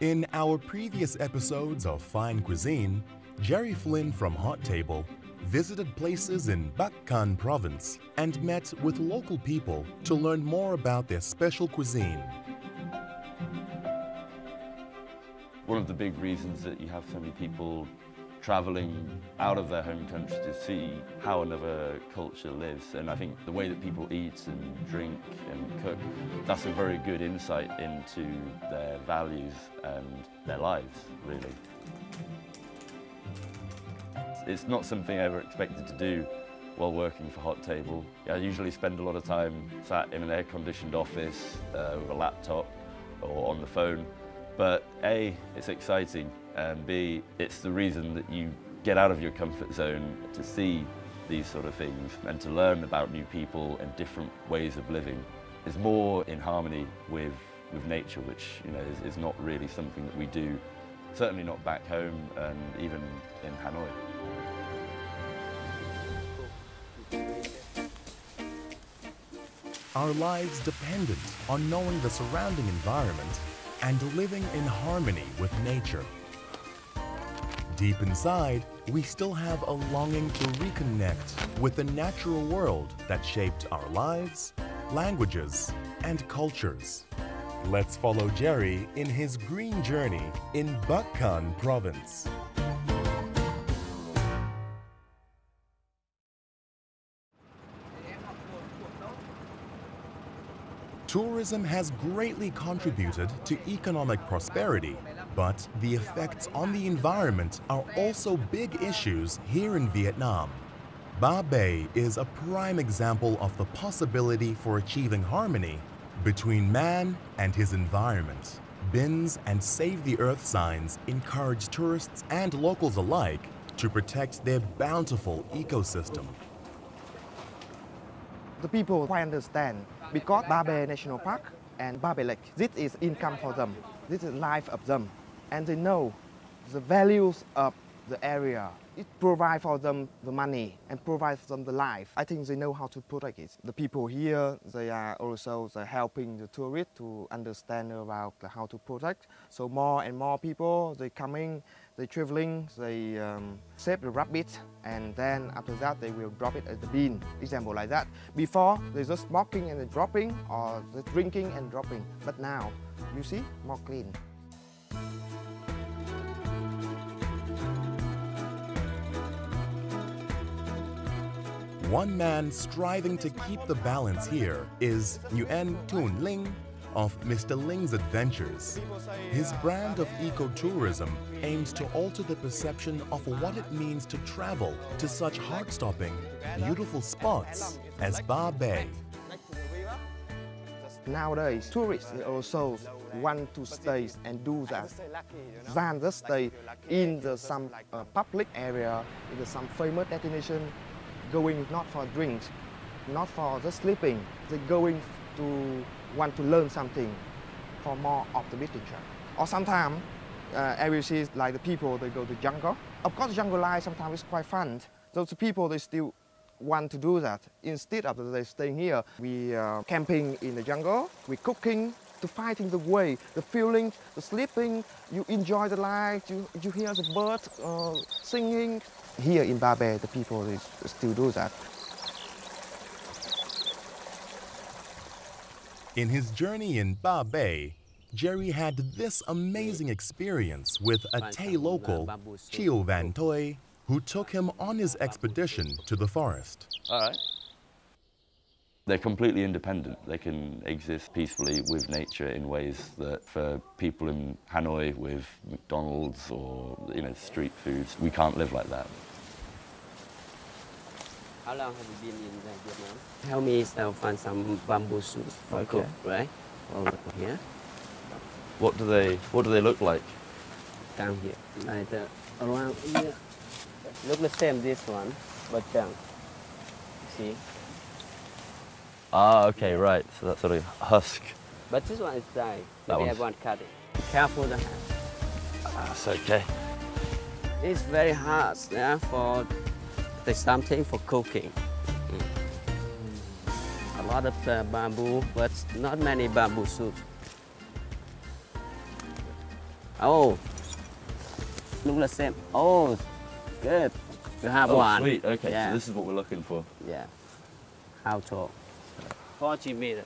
In our previous episodes of Fine Cuisine, Jerry Flynn from Hot Table visited places in Bacan province and met with local people to learn more about their special cuisine. One of the big reasons that you have so many people travelling out of their home country to see how another culture lives, and I think the way that people eat and drink and cook, that's a very good insight into their values and their lives, really. It's not something I ever expected to do while working for Hot Table. I usually spend a lot of time sat in an air-conditioned office with a laptop or on the phone. But A, it's exciting, and B, it's the reason that you get out of your comfort zone to see these sort of things and to learn about new people and different ways of living. It's more in harmony with nature, which is not really something that we do, certainly not back home and even in Hanoi. Our lives dependent on knowing the surrounding environment and living in harmony with nature. Deep inside, we still have a longing to reconnect with the natural world that shaped our lives, languages, and cultures. Let's follow Jerry in his green journey in Bacan province. Tourism has greatly contributed to economic prosperity, but the effects on the environment are also big issues here in Vietnam. Ba Bay is a prime example of the possibility for achieving harmony between man and his environment. Bins and Save the Earth signs encourage tourists and locals alike to protect their bountiful ecosystem. The people quite understand because Ba Bay National Park and Ba Bay Lake, this is income for them, this is life of them, and they know the values of the area. It provides for them the money and provides for them the life. I think they know how to protect it. The people here, they are also helping the tourists to understand about how to protect. So more and more people, they coming, they traveling, they save the rabbit, and then after that they will drop it at the bin. Example like that. Before, they just smoking and dropping, or the drinking and dropping. But now, you see, more clean. One man striving to keep the balance here is Nguyen Thun Linh of Mr. Ling's Adventures. His brand of ecotourism aims to alter the perception of what it means to travel to such heart-stopping, beautiful spots as Ba Bay. Nowadays, tourists also want to stay and do that than just stay in some public area, in some famous destination, going not for drinks, not for just sleeping. They're going to want to learn something for more of the literature. Or sometimes, I see like the people, they go to jungle. Of course, jungle life sometimes is quite fun. Those people, they still want to do that. Instead of they staying here, we camping in the jungle, we cooking, to fighting the way, the feeling, the sleeping, you enjoy the life, you hear the birds singing. Here in Ba Bay, the people they still do that. In his journey in Ba Bay, Jerry had this amazing experience with a Tay local, Chiu Van Toi, who took him on his expedition to the forest. All right. They're completely independent. They can exist peacefully with nature in ways that for people in Hanoi with McDonald's or street foods, we can't live like that. How long have you been in Vietnam? Help me find some bamboo shoots for cook, right? Over here. What do they look like? Down here, like around here. Look the same this one, but down. You see? Ah, okay, right. So that's sort of husk. But this one is dry. That Maybe I one's... won't cut it. Careful the hand. That's okay. It's very hard for something for cooking. A lot of bamboo, but not many bamboo shoots. Oh, look the same. Oh, good. You have Oh, one. sweet. Okay, Yeah. so this is what we're looking for. Yeah. How tall? 40 meters.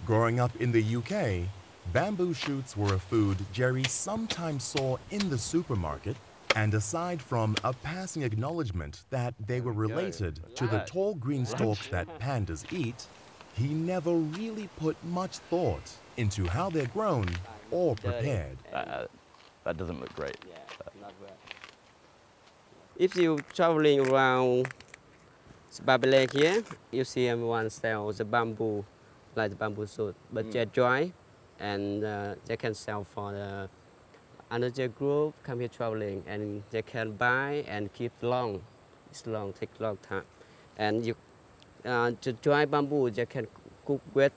Growing up in the UK, bamboo shoots were a food Jerry sometimes saw in the supermarket, and aside from a passing acknowledgement that they were related to the tall green stalks that pandas eat, he never really put much thought into how they're grown or prepared. That doesn't look great. Yeah, not well. If you traveling around Barbary Lake here, you see everyone sell the bamboo, like the bamboo suit, but they're dry, and they can sell for the another group come here traveling, and they can buy and keep long. It's long, take long time, and you the dry bamboo they can cook with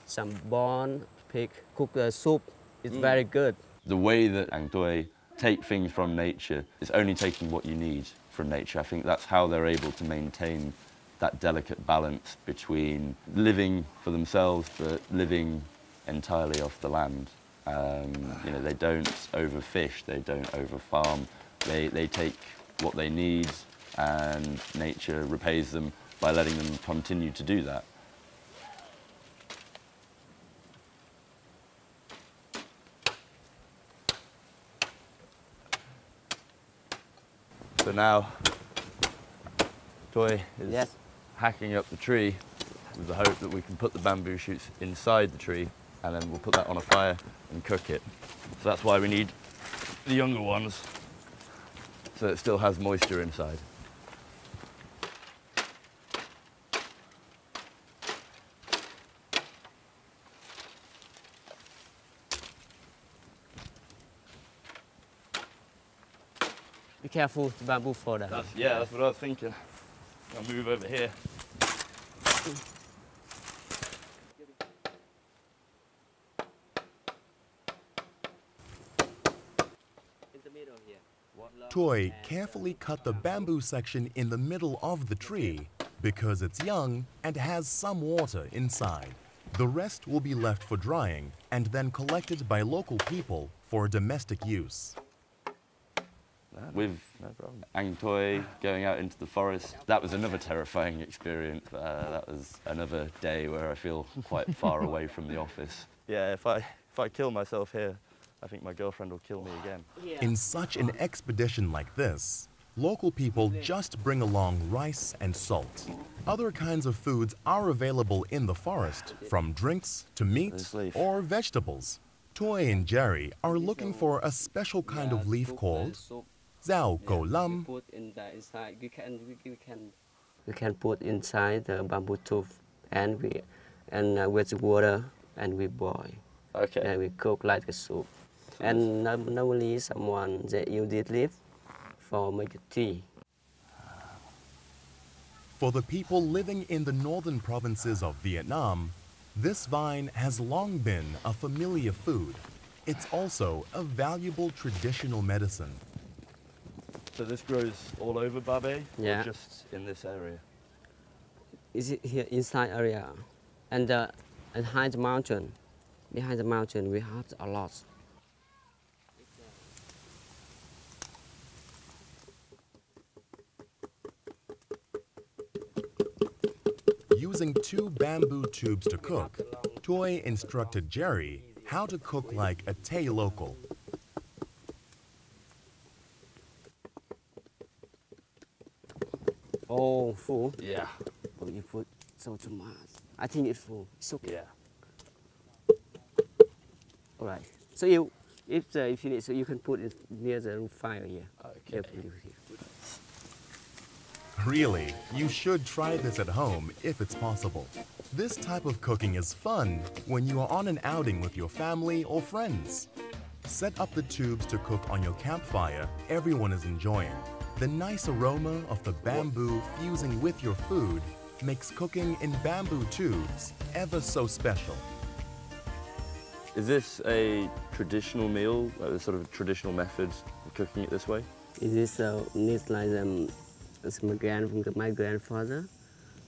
some bone, pig, cook the soup. It's very good. The way that Ang Toi take things from nature is only taking what you need from nature. I think that's how they're able to maintain that delicate balance between living for themselves but living entirely off the land. You know, they don't overfish, they don't overfarm. They take what they need, and nature repays them by letting them continue to do that. So now, Toi is hacking up the tree with the hope that we can put the bamboo shoots inside the tree, and then we'll put that on a fire and cook it. So that's why we need the younger ones, so it still has moisture inside. Be careful, the bamboo fall down. That's what I was thinking. I'll move over here. In the middle here. Toi carefully cut the bamboo section in the middle of the tree because it's young and has some water inside. The rest will be left for drying and then collected by local people for domestic use. With Ang Toi going out into the forest, that was another terrifying experience. That was another day where I feel quite far away from the office. Yeah, if I kill myself here, I think my girlfriend will kill me again. In such an expedition like this, local people just bring along rice and salt. Other kinds of foods are available in the forest, from drinks to meat or vegetables. Toi and Jerry are looking for a special kind of leaf called Zhao Go Lam. We can put inside the bamboo tube, and with water, and we boil. Okay. And we cook like a soup. And normally someone they use this leaf for making tea. For the people living in the northern provinces of Vietnam, this vine has long been a familiar food. It's also a valuable traditional medicine. So this grows all over Babe? Yeah. Or just in this area? Is it here inside area, and behind the mountain? Behind the mountain we have a lot. Using 2 bamboo tubes to cook, Toi instructed Jerry how to cook like a Tay local. Oh, full? Yeah. Oh, you put so too much. I think it's full. It's okay. Yeah. All right. So if you finish, so you can put it near the fire here. Okay. Here. Really, you should try this at home if it's possible. This type of cooking is fun when you are on an outing with your family or friends. Set up the tubes to cook on your campfire everyone is enjoying. The nice aroma of the bamboo fusing with your food makes cooking in bamboo tubes ever so special. Is this a traditional meal, a sort of traditional method of cooking it this way? It is needs like my grandfather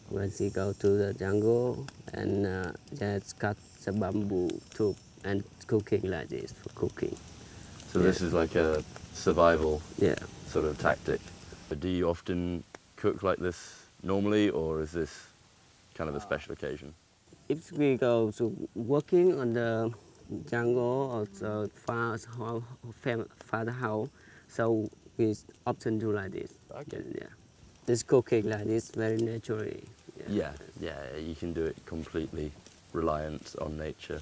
when he go to the jungle and just cut the bamboo tube and cooking like this for cooking. So this is like a survival Yeah. sort of tactic. Do you often cook like this normally, or is this kind of a special occasion? If we go to working on the jungle or the father house, so we often do like this. Okay. Yeah. This cooking like this very naturally. Yeah, you can do it completely reliant on nature.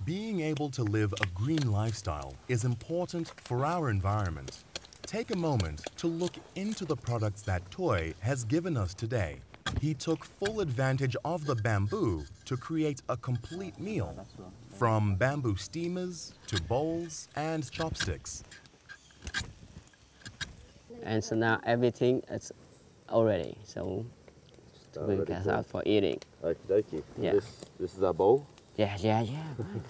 Being able to live a green lifestyle is important for our environment. Take a moment to look into the products that Toy has given us today. He took full advantage of the bamboo to create a complete meal, from bamboo steamers to bowls and chopsticks. And so now everything is already, so we get out for eating. Okie dokie. Yeah. This is our bowl? Yeah.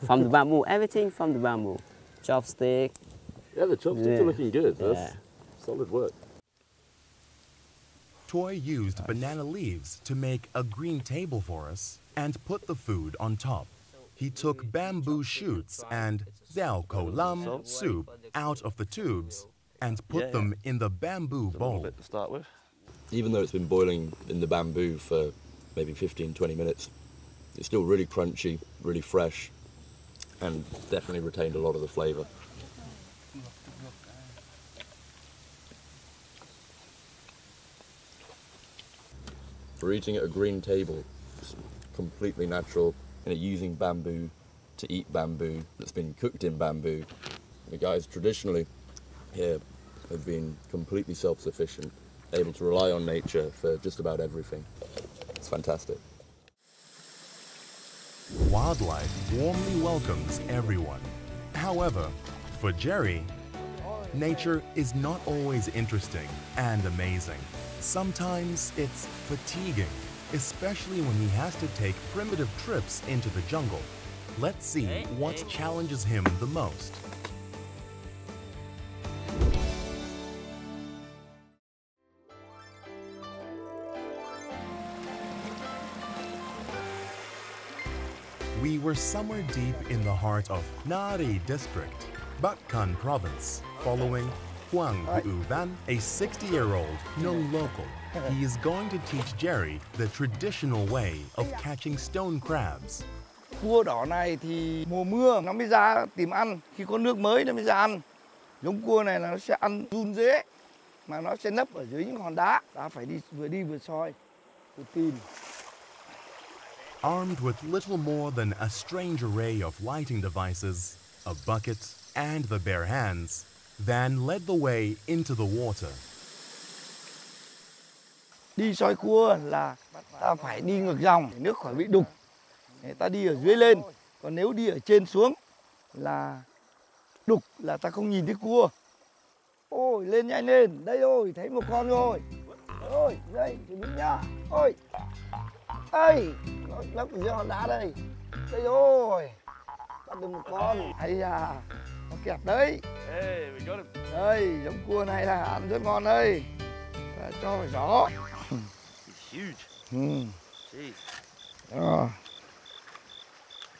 From the bamboo, everything from the bamboo. Chopstick. Yeah, the chopsticks are looking good. That's solid work. Toy used banana leaves to make a green table for us and put the food on top. He took bamboo shoots and xiao kou lam soup out of the tubes and put them in the bamboo bowl. Bit to start with. Even though it's been boiling in the bamboo for maybe 15-20 minutes, it's still really crunchy, really fresh, and definitely retained a lot of the flavour. For eating at a green table, it's completely natural, and using bamboo to eat bamboo that's been cooked in bamboo. The guys traditionally here have been completely self-sufficient, able to rely on nature for just about everything. It's fantastic. Wildlife warmly welcomes everyone. However, for Jerry, nature is not always interesting and amazing. Sometimes it's fatiguing, especially when he has to take primitive trips into the jungle. Let's see what challenges him the most. We were somewhere deep in the heart of Nari District, Batkan Province, following Huang Van, a 60-year-old known local. He is going to teach Jerry the traditional way of catching stone crabs. Cua đỏ này thì mùa mưa nó mới ra tìm ăn, khi có nước mới nó mới ra ăn. Giống cua này là nó sẽ ăn run rễ, mà nó sẽ nấp ở dưới những hòn đá. Ta phải đi vừa soi, vừa tìm. Armed with little more than a strange array of lighting devices, a bucket, and the bare hands, Van led the way into the water. Đi soi cua là ta phải đi ngược dòng để nước khỏi bị đục. Ta đi ở dưới lên, còn nếu đi ở trên xuống là đục, là ta không nhìn thấy cua. Ôi, lên nhanh lên, đây rồi, thấy một con rồi. Ôi, đây, chuẩn bị nhá. Ôi, đây, nó nấp ở dưới hòn đá đây. Đây rồi, bắt được một con. Hay da, nó kẹp đấy. Hey, we got him. Đây, giống cua này là ăn rất ngon đây. Ta cho phải gió. He's huge. Jeez. Rồi.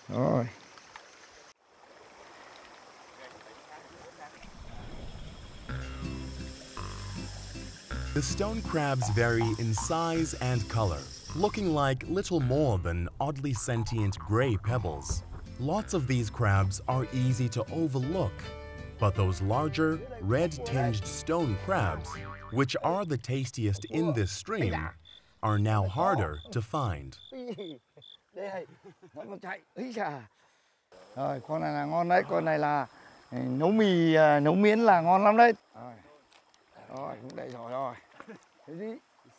Rồi. The stone crabs vary in size and color, looking like little more than oddly sentient gray pebbles. Lots of these crabs are easy to overlook, but those larger, red-tinged stone crabs, which are the tastiest in this stream, are now harder to find. Đây, con chạy. Ý chà. Rồi, con này là ngon đấy, con này là nấu mì, nấu miến là ngon lắm đấy. Rồi, cũng đầy rồi. Thế đi,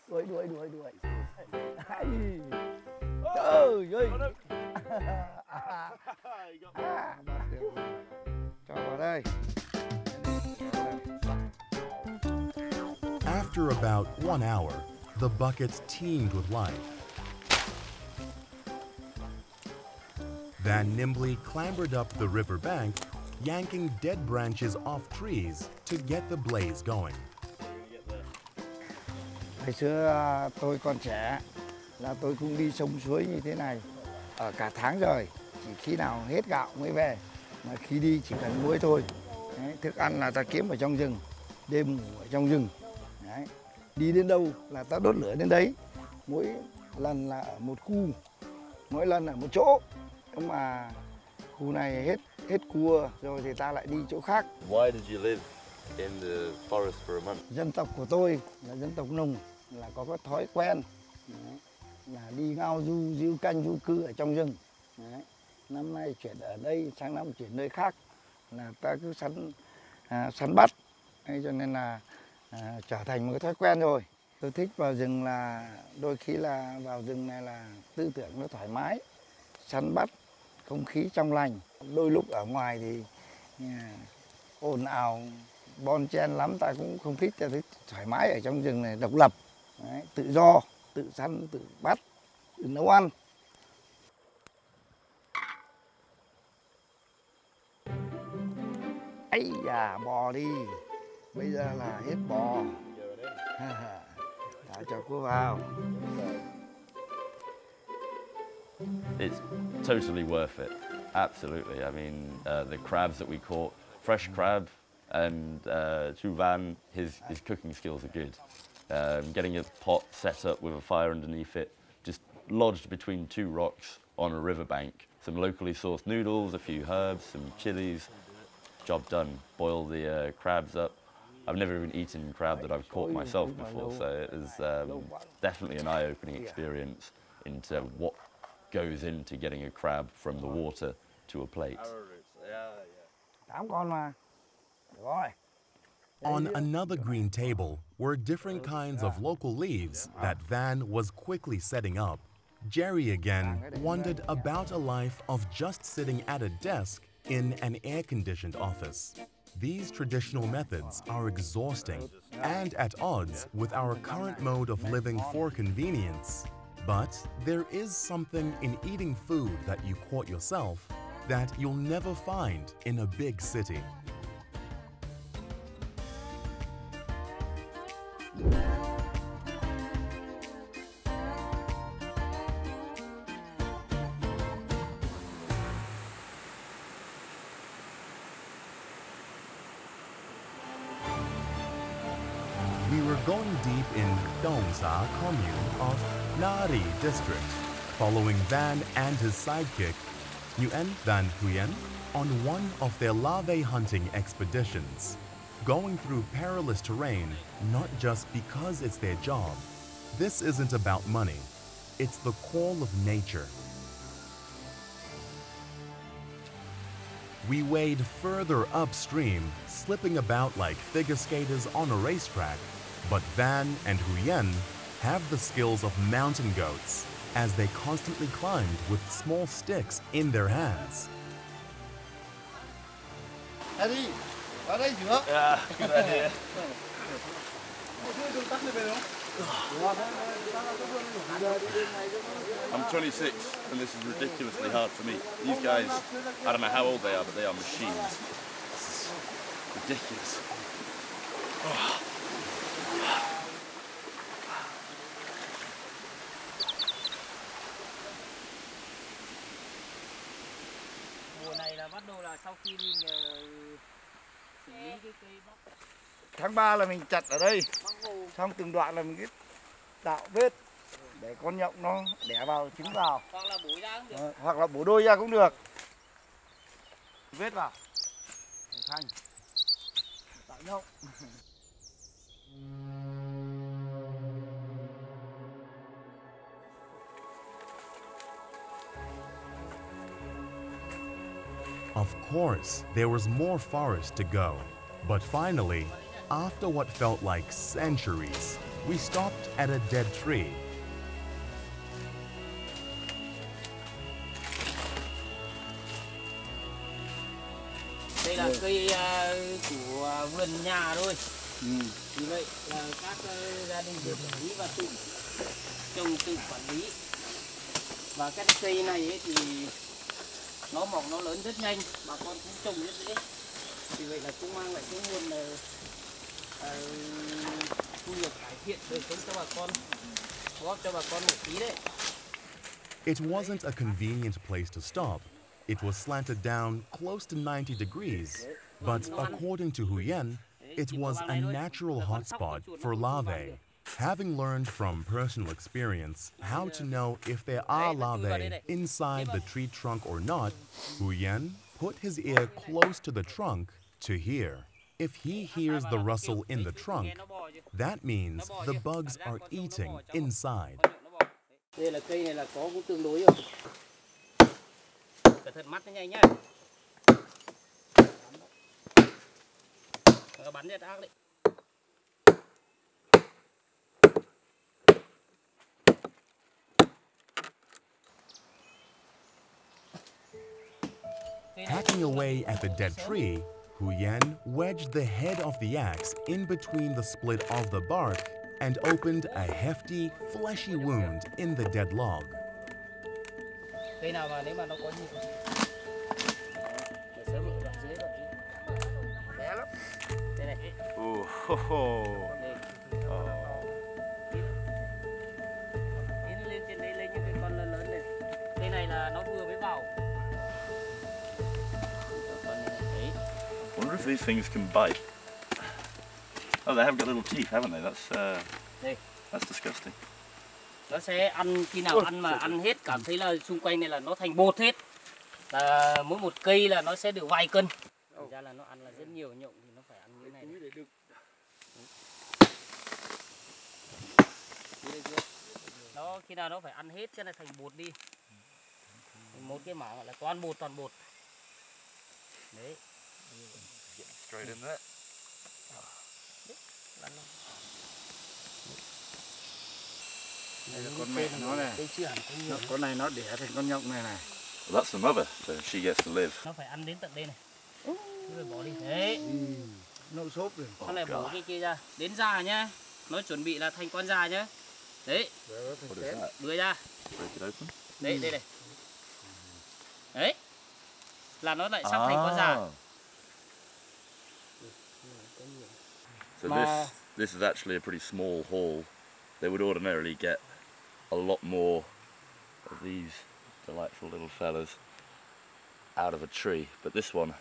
đuổi. Trời ơi. Cho vào đây. After about 1 hour, the bucket teemed with life. Van nimbly clambered up the river bank, yanking dead branches off trees to get the blaze going. Ngày xưa tôi còn trẻ là tôi cũng đi sông suối như thế này ở cả tháng rồi, chỉ khi nào hết gạo mới về, mà khi đi chỉ cần muối thôi. Đấy, thức ăn là ta kiếm ở trong rừng, đêm ngủ ở trong rừng. Đấy, đi đến đâu là ta đốt lửa đến đấy, mỗi lần là ở một khu, mỗi lần ở một chỗ. Nhưng mà khu này hết cua rồi thì ta lại đi chỗ khác. Why did you live in the forest for a month? Dân tộc của tôi là dân tộc Nùng, là có cái thói quen đấy, là đi ngao du, diu canh, du cư ở trong rừng. Đấy, năm nay chuyển ở đây, sang năm chuyển nơi khác, là ta cứ săn bắt. Đấy, cho nên là trở thành một cái thói quen rồi. Tôi thích vào rừng là đôi khi là vào rừng này là tư tưởng nó thoải mái, săn bắt, không khí trong lành. Đôi lúc ở ngoài thì ồn ào, bon chen lắm, ta cũng không thích, ta thích thoải mái ở trong rừng này, độc lập. Đấy, tự do, tự săn, tự bắt, tự nấu ăn. Ấy da, bò đi, bây giờ là hết bò. Đã cho cô vào. It's totally worth it, absolutely. I mean, the crabs that we caught, fresh crab, and through Van, his cooking skills are good. Getting a pot set up with a fire underneath it, just lodged between two rocks on a riverbank. Some locally sourced noodles, a few herbs, some chilies. Job done. Boil the crabs up. I've never even eaten crab that I've caught myself before, so it was definitely an eye-opening experience into what goes into getting a crab from the water to a plate. On another green table were different kinds of local leaves that Van was quickly setting up. Jerry again wondered about a life of just sitting at a desk in an air-conditioned office. These traditional methods are exhausting and at odds with our current mode of living for convenience. But there is something in eating food that you caught yourself that you'll never find in a big city. We were going deep in Dongsa commune of Nari district, following Van and his sidekick, Nguyen Van Huyen, on one of their larvae hunting expeditions, going through perilous terrain not just because it's their job. This isn't about money, it's the call of nature. We wade further upstream, slipping about like figure skaters on a racetrack. But Van and Huyen have the skills of mountain goats, as they constantly climbed with small sticks in their hands. Eddie, vào đây rửa. Yeah, good idea. I'm 26 and this is ridiculously hard for me. These guys, I don't know how old they are, but they are machines. This is ridiculous. Oh. Mùa này là bắt đầu là sau khi mình xử lý cái cây bắp. Tháng 3 là mình chặt ở đây, xong từng đoạn là mình cứ tạo vết để con nhộng nó đẻ vào, trứng vào. Hoặc là bổ ra cũng được. Hoặc là bổ đôi ra cũng được. Vết vào, để thành tạo nhộng. Of course, there was more forest to go. But finally, after what felt like centuries, we stopped at a dead tree. Đây là cây của vườn nhà thôi. Vì vậy là các gia đình được quản lý và tự trồng tự quản lý. Và cái cây này ấy thì nó mọc nó lớn rất nhanh, bà con cũng trồng rất dễ. Vì vậy là cũng mang lại cái nguồn thu nhập cải thiện đời sống cho bà con, góp cho bà con một tí đấy. It wasn't a convenient place to stop. It was slanted down close to 90 degrees. But according to Huyen, it was a natural hotspot for larvae. Having learned from personal experience how to know if there are larvae inside the tree trunk or not, Huyen put his ear close to the trunk to hear. If he hears the rustle in the trunk, that means the bugs are eating inside. Đây là cây này là có cũng tương đối rồi. Cẩn thận mắt nó nhanh nhá. Nó bắn rất ác đấy. Hacking away at the dead tree, Huyen wedged the head of the axe in between the split of the bark and opened a hefty, fleshy wound in the dead log. Cây nào mà nếu mà nó có nhiều để sớm ở đoạn dưới đoạn bé lắm. Đây này. Tiến lên trên đây lên những cái con lớn lớn này. Cây này là nó vừa mới vào. I wonder if these things can bite. Oh, they have got little teeth, haven't they? That's disgusting. Nó sẽ ăn khi nào ăn mà ăn hết cảm thấy là xung quanh này là nó thành bột hết. Là mỗi một cây là nó sẽ được vài cân. Thực ra là nó ăn là rất nhiều nhộng thì nó phải ăn như thế này. Nó khi nào nó phải ăn hết cho nên thành bột đi. Một cái mảng gọi là toàn bột. Đấy. Get straight in there. Đây là con mẹ nó này. Con này nó đẻ thành con nhộng này này. Well, that's the mother, so she gets to live. Nó phải ăn đến tận đây này. Rồi bỏ đi. Đấy. Nậu xốp rồi. Nó lại bỏ cái kia ra. Đến già nhá. Nó chuẩn bị là thành con già nhá. Đấy. Đưa ra. Đấy, đây này. Đấy. Là nó lại sắp thành con già. So this is actually a pretty small haul. They would ordinarily get a lot more of these delightful little fellas out of a tree, but this one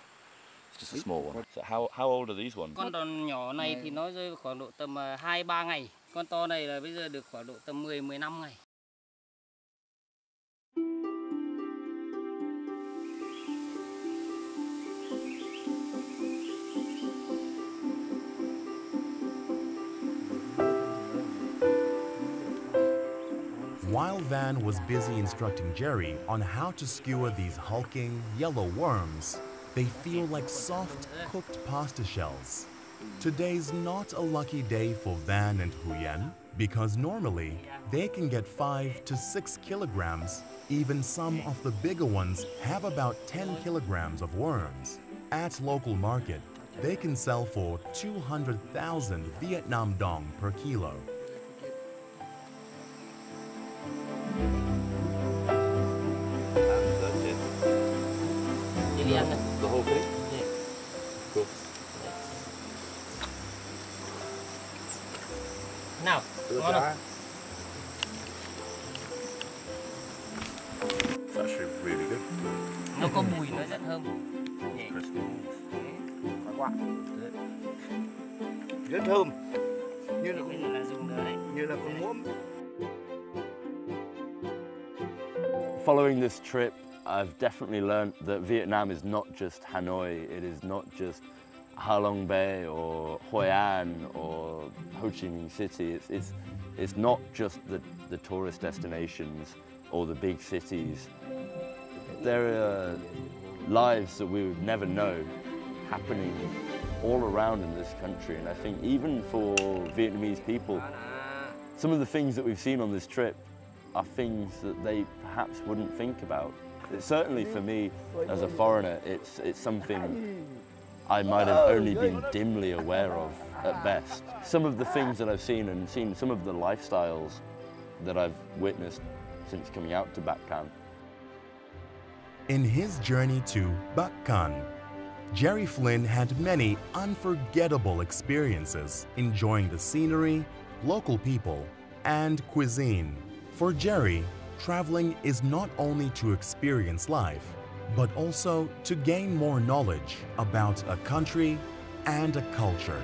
is just a small one. So how old are these ones? Con đòn nhỏ này thì nó rơi vào khoảng độ tầm 2-3 ngày. Con to này là bây giờ được khoảng độ tầm 10-15 ngày. While Van was busy instructing Jerry on how to skewer these hulking, yellow worms, they feel like soft, cooked pasta shells. Today's not a lucky day for Van and Huyen, because normally they can get 5 to 6 kilograms. Even some of the bigger ones have about 10 kilograms of worms. At local market, they can sell for 200,000 Vietnam dong per kilo. The whole thing? Yeah. Cool. Nào, ngon không? It's actually really good. Nó có mùi, nó rất thơm. Crispy. Rất thơm. Như là Bây giờ là dùng nữa đấy. như là con muỗng. Following this trip, I've definitely learned that Vietnam is not just Hanoi, it is not just Ha Long Bay or Hoi An or Ho Chi Minh City. It's not just the tourist destinations or the big cities. There are lives that we would never know happening all around in this country, and I think even for Vietnamese people, some of the things that we've seen on this trip are things that they perhaps wouldn't think about. Certainly for me, as a foreigner, it's something I might have only been dimly aware of at best. Some of the things that I've seen and seen some of the lifestyles that I've witnessed since coming out to Bac Can. In his journey to Bac Can, Jerry Flynn had many unforgettable experiences enjoying the scenery, local people, and cuisine. For Jerry, traveling is not only to experience life, but also to gain more knowledge about a country and a culture.